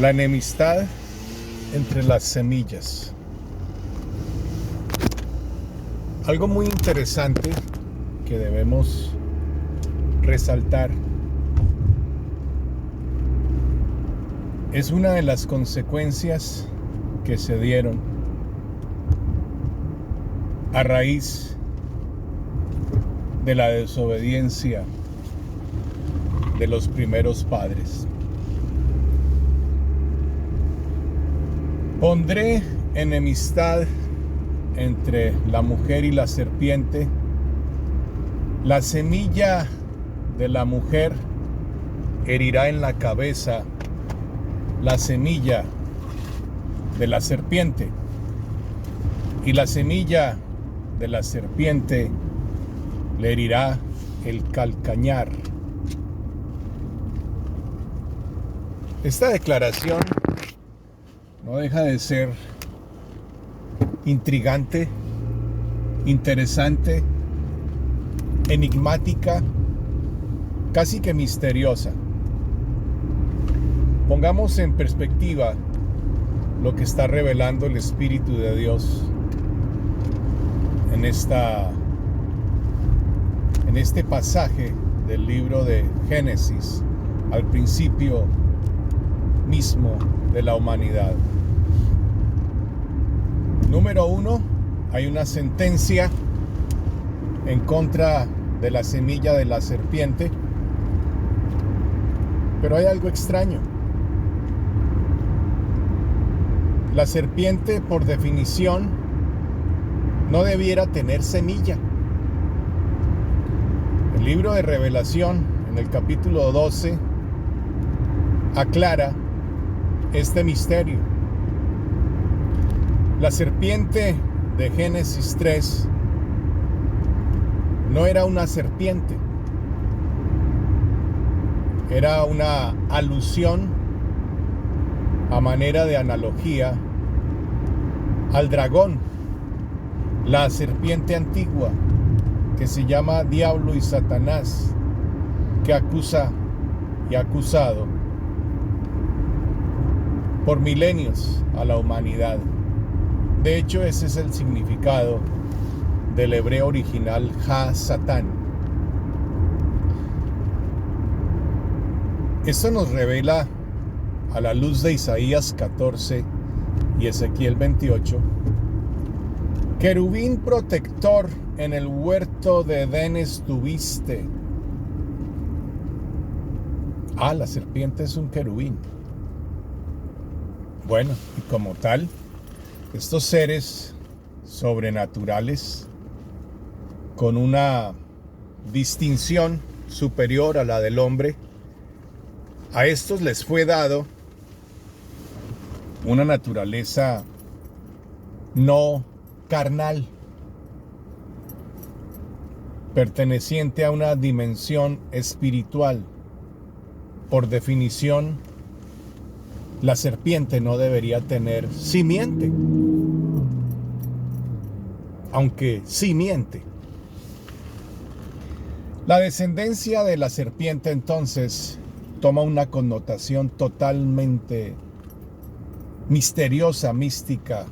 La enemistad entre las semillas. Algo muy interesante que debemos resaltar es una de las consecuencias que se dieron a raíz de la desobediencia de los primeros padres. Pondré enemistad entre la mujer y la serpiente. La semilla de la mujer herirá en la cabeza la semilla de la serpiente, y la semilla de la serpiente le herirá el calcañar. Esta declaración no deja de ser intrigante, interesante, enigmática, casi que misteriosa. Pongamos en perspectiva lo que está revelando el Espíritu de Dios en este pasaje del libro de Génesis, al principio mismo de la humanidad. Número 1, hay una sentencia en contra de la semilla de la serpiente, pero hay algo extraño. La serpiente, por definición, no debiera tener semilla. El libro de Revelación, en el capítulo 12, aclara este misterio. La serpiente de Génesis 3 no era una serpiente, era una alusión a manera de analogía al dragón, la serpiente antigua que se llama Diablo y Satanás, que acusa y ha acusado por milenios a la humanidad. De hecho, ese es el significado del hebreo original Ha-Satán. Esto nos revela, a la luz de Isaías 14 y Ezequiel 28, querubín protector en el huerto de Edén estuviste. La serpiente es un querubín. Bueno, y como tal, estos seres sobrenaturales con una distinción superior a la del hombre, a estos les fue dado una naturaleza no carnal, perteneciente a una dimensión espiritual. Por definición, la serpiente no debería tener simiente, aunque sí miente. La descendencia de la serpiente entonces toma una connotación totalmente misteriosa, mística,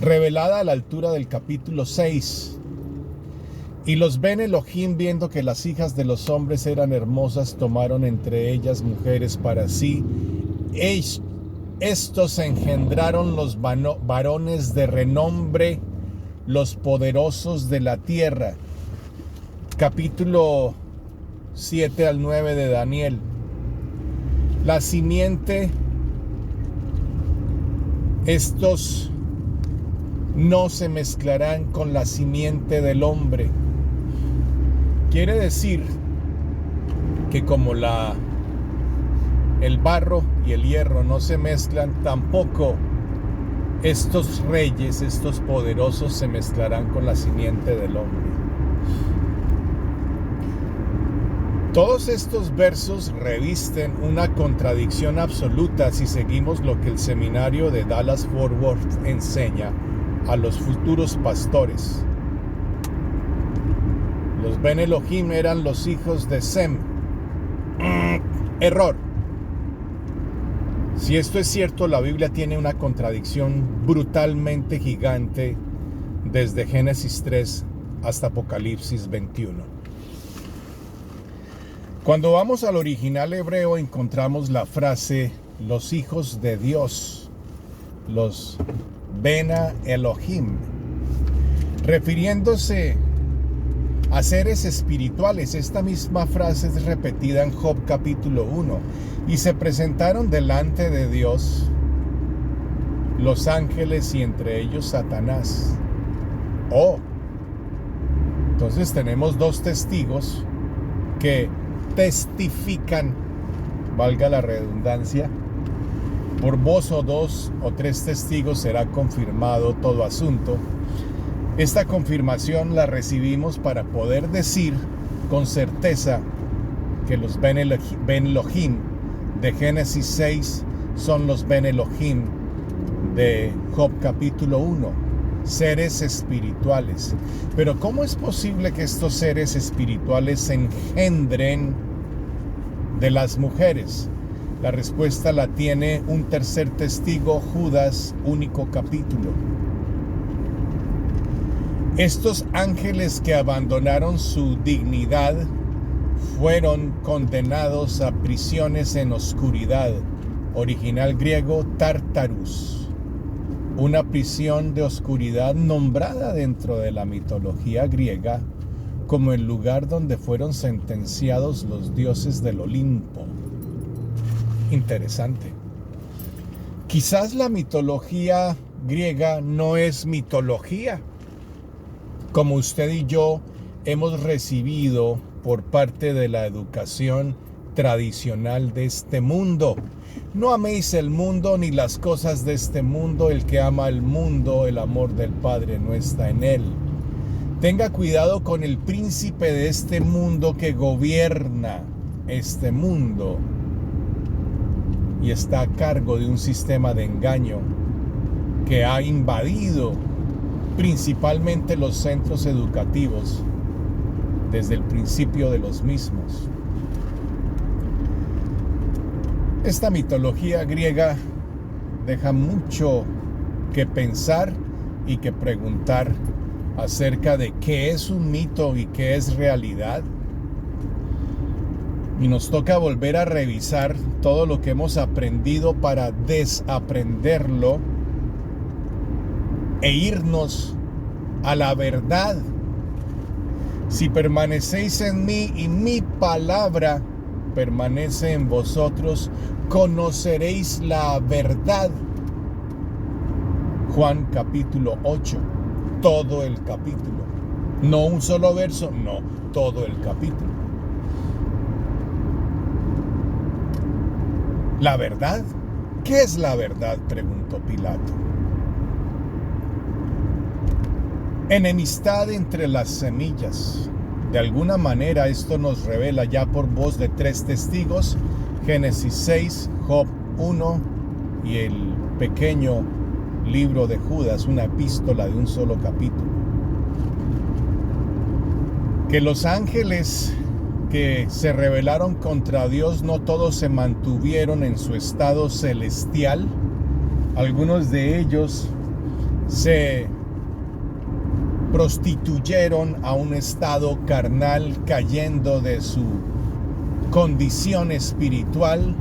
revelada a la altura del capítulo 6. Y los Ben Elohim, viendo que las hijas de los hombres eran hermosas, tomaron entre ellas mujeres para sí. Estos engendraron los varones de renombre, los poderosos de la tierra. Capítulo 7 al 9 de Daniel. La simiente, estos no se mezclarán con la simiente del hombre. Quiere decir que como el barro y el hierro no se mezclan, tampoco estos reyes, estos poderosos, se mezclarán con la simiente del hombre. Todos estos versos revisten una contradicción absoluta si seguimos lo que el seminario de Dallas Fort Worth enseña a los futuros pastores. Los Ben Elohim eran los hijos de Sem. Error. Si esto es cierto, la Biblia tiene una contradicción brutalmente gigante desde Génesis 3 hasta Apocalipsis 21. Cuando vamos al original hebreo encontramos la frase los hijos de Dios, los Bena Elohim, refiriéndose a seres espirituales. Esta misma frase es repetida en Job capítulo 1. Y se presentaron delante de Dios los ángeles y entre ellos Satanás. Entonces tenemos dos testigos que testifican, valga la redundancia, por voz o dos o tres testigos será confirmado todo asunto. Esta confirmación la recibimos para poder decir con certeza que los Ben Elohim de Génesis 6 son los Ben Elohim de Job capítulo 1, seres espirituales. Pero ¿cómo es posible que estos seres espirituales se engendren de las mujeres? La respuesta la tiene un tercer testigo, Judas, único capítulo. Estos ángeles que abandonaron su dignidad fueron condenados a prisiones en oscuridad, original griego Tartarus, una prisión de oscuridad nombrada dentro de la mitología griega como el lugar donde fueron sentenciados los dioses del Olimpo. Interesante. Quizás la mitología griega no es mitología, como usted y yo hemos recibido por parte de la educación tradicional de este mundo. No améis el mundo ni las cosas de este mundo. El que ama el mundo, el amor del Padre no está en él. Tenga cuidado con el príncipe de este mundo que gobierna este mundo y está a cargo de un sistema de engaño que ha invadido principalmente los centros educativos desde el principio de los mismos. Esta mitología griega deja mucho que pensar y que preguntar acerca de qué es un mito y qué es realidad. Y nos toca volver a revisar todo lo que hemos aprendido para desaprenderlo e irnos a la verdad. Si permanecéis en mí y mi palabra permanece en vosotros, conoceréis la verdad. Juan capítulo 8, todo el capítulo. No un solo verso, no, todo el capítulo. ¿La verdad? ¿Qué es la verdad?, preguntó Pilato. Enemistad entre las semillas. De alguna manera esto nos revela ya por voz de tres testigos, Génesis 6, Job 1 y el pequeño libro de Judas, una epístola de un solo capítulo. Que los ángeles que se rebelaron contra Dios no todos se mantuvieron en su estado celestial. Algunos de ellos se prostituyeron a un estado carnal, cayendo de su condición espiritual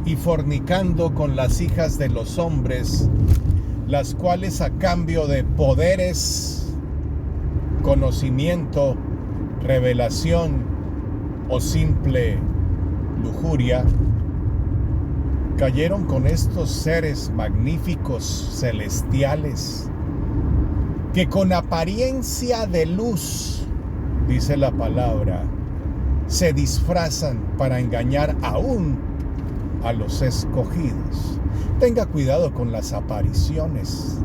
y fornicando con las hijas de los hombres, las cuales a cambio de poderes, conocimiento, revelación o simple lujuria, cayeron con estos seres magníficos celestiales que con apariencia de luz, dice la palabra, se disfrazan para engañar aún a los escogidos. Tenga cuidado con las apariciones.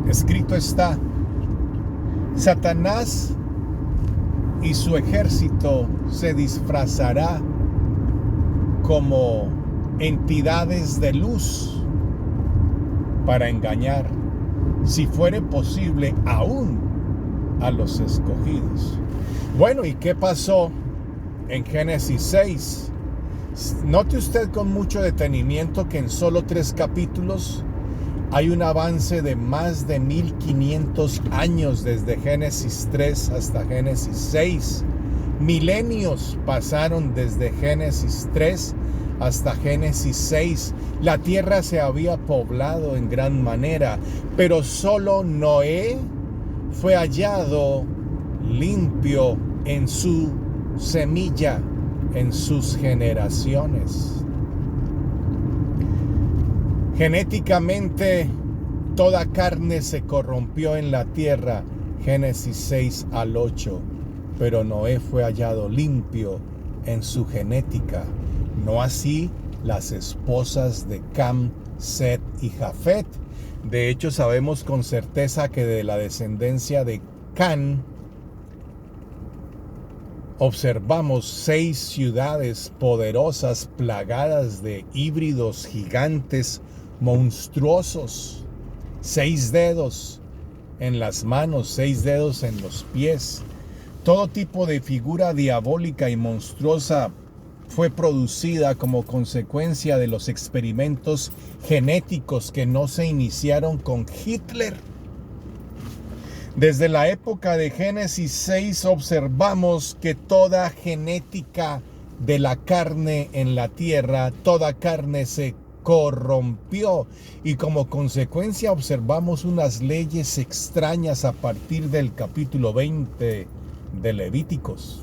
Escrito está: Satanás y su ejército se disfrazará como entidades de luz para engañar, si fuere posible, aún a los escogidos. Bueno, ¿y qué pasó en Génesis 6? Note usted con mucho detenimiento que en solo 3 capítulos hay un avance de más de 1500 años desde Génesis 3 hasta Génesis 6. Milenios pasaron desde Génesis 3 hasta Génesis 6. La tierra se había poblado en gran manera, pero solo Noé fue hallado limpio en su semilla, en sus generaciones. Genéticamente, toda carne se corrompió en la tierra, Génesis 6 al 8, pero Noé fue hallado limpio en su genética. No así las esposas de Cam, Set y Jafet. De hecho, sabemos con certeza que de la descendencia de Can observamos 6 ciudades poderosas plagadas de híbridos gigantes monstruosos, 6 dedos en las manos, 6 dedos en los pies. Todo tipo de figura diabólica y monstruosa fue producida como consecuencia de los experimentos genéticos que no se iniciaron con Hitler. Desde la época de Génesis 6 observamos que toda genética de la carne en la tierra, toda carne se corrompió y como consecuencia observamos unas leyes extrañas a partir del capítulo 20 de Levíticos.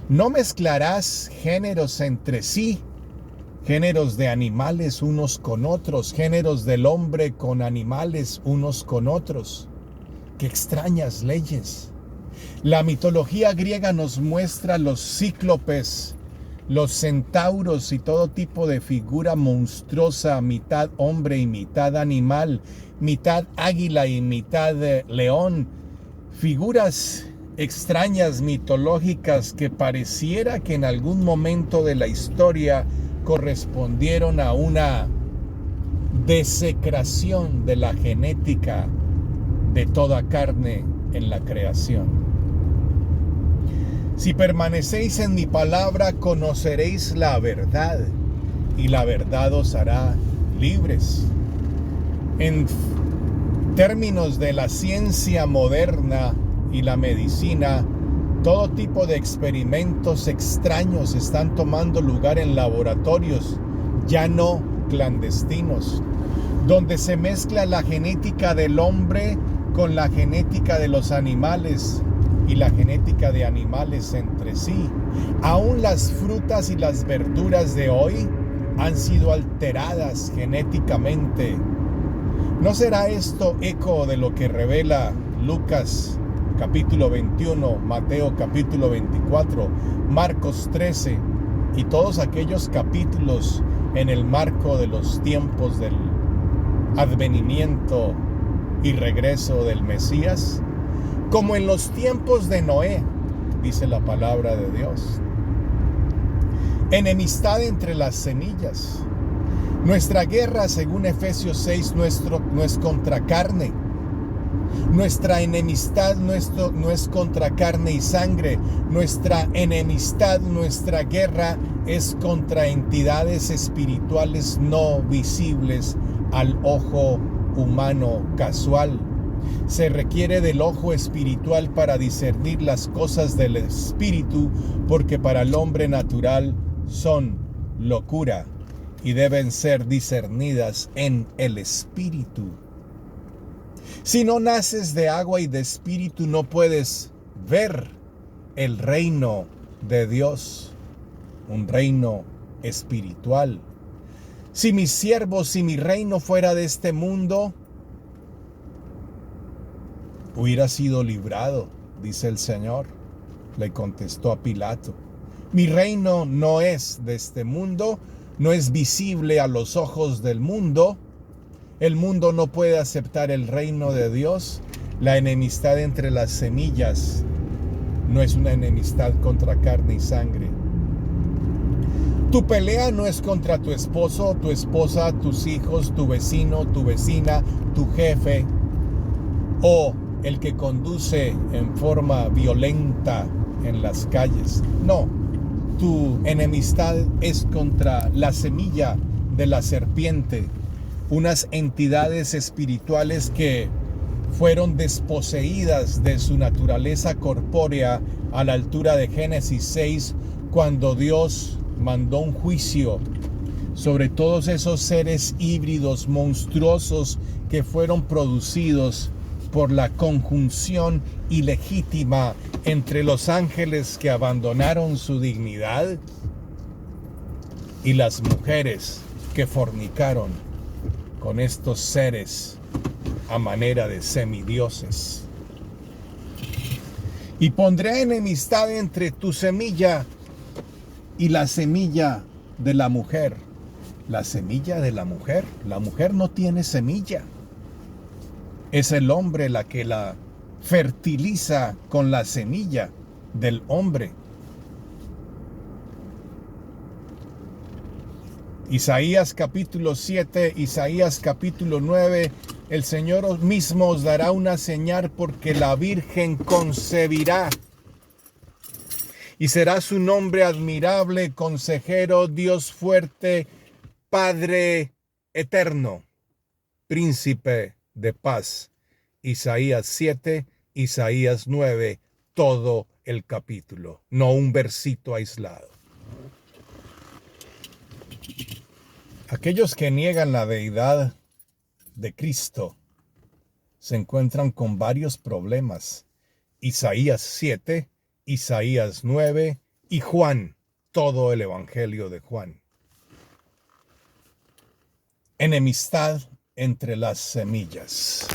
No mezclarás géneros entre sí, géneros de animales unos con otros, géneros del hombre con animales unos con otros. ¡Qué extrañas leyes! La mitología griega nos muestra los cíclopes, los centauros y todo tipo de figura monstruosa, mitad hombre y mitad animal, mitad águila y mitad león. Figuras extrañas mitológicas que pareciera que en algún momento de la historia correspondieron a una desecración de la genética de toda carne en la creación. Si permanecéis en mi palabra, conoceréis la verdad, y la verdad os hará libres. En términos de la ciencia moderna y la medicina, todo tipo de experimentos extraños están tomando lugar en laboratorios, ya no clandestinos, donde se mezcla la genética del hombre con la genética de los animales y la genética de animales entre sí. Aún las frutas y las verduras de hoy han sido alteradas genéticamente. ¿No será esto eco de lo que revela Lucas capítulo 21, Mateo capítulo 24, Marcos 13 y todos aquellos capítulos en el marco de los tiempos del advenimiento y regreso del Mesías? Como en los tiempos de Noé, dice la palabra de Dios. Enemistad entre las semillas. Nuestra guerra, según Efesios 6, no es contra carne. Nuestra enemistad no es contra carne y sangre. Nuestra enemistad, nuestra guerra es contra entidades espirituales no visibles al ojo humano casual. Se requiere del ojo espiritual para discernir las cosas del espíritu, porque para el hombre natural son locura y deben ser discernidas en el espíritu. Si no naces de agua y de espíritu, no puedes ver el reino de Dios, un reino espiritual. Si mis siervos, si mi reino fuera de este mundo, hubiera sido librado, dice el Señor. Le contestó a Pilato. Mi reino no es de este mundo, no es visible a los ojos del mundo. El mundo no puede aceptar el reino de Dios. La enemistad entre las semillas no es una enemistad contra carne y sangre. Tu pelea no es contra tu esposo, tu esposa, tus hijos, tu vecino, tu vecina, tu jefe o el que conduce en forma violenta en las calles. No, Tu enemistad es contra la semilla de la serpiente, unas entidades espirituales que fueron desposeídas de su naturaleza corpórea a la altura de Génesis 6, cuando Dios mandó un juicio sobre todos esos seres híbridos monstruosos que fueron producidos por la conjunción ilegítima entre los ángeles que abandonaron su dignidad y las mujeres que fornicaron con estos seres a manera de semidioses. Y pondré enemistad entre tu semilla y la semilla de la mujer. La semilla de la mujer no tiene semilla. Es el hombre la que la fertiliza con la semilla del hombre. Isaías capítulo 7, Isaías capítulo 9, el Señor mismo os dará una señal, porque la Virgen concebirá y será su nombre admirable, consejero, Dios fuerte, Padre eterno, príncipe de paz. Isaías 7, Isaías 9, todo el capítulo, no un versito aislado. Aquellos que niegan la deidad de Cristo se encuentran con varios problemas. Isaías 7, Isaías 9 y Juan, todo el Evangelio de Juan. Enemistad entre las semillas.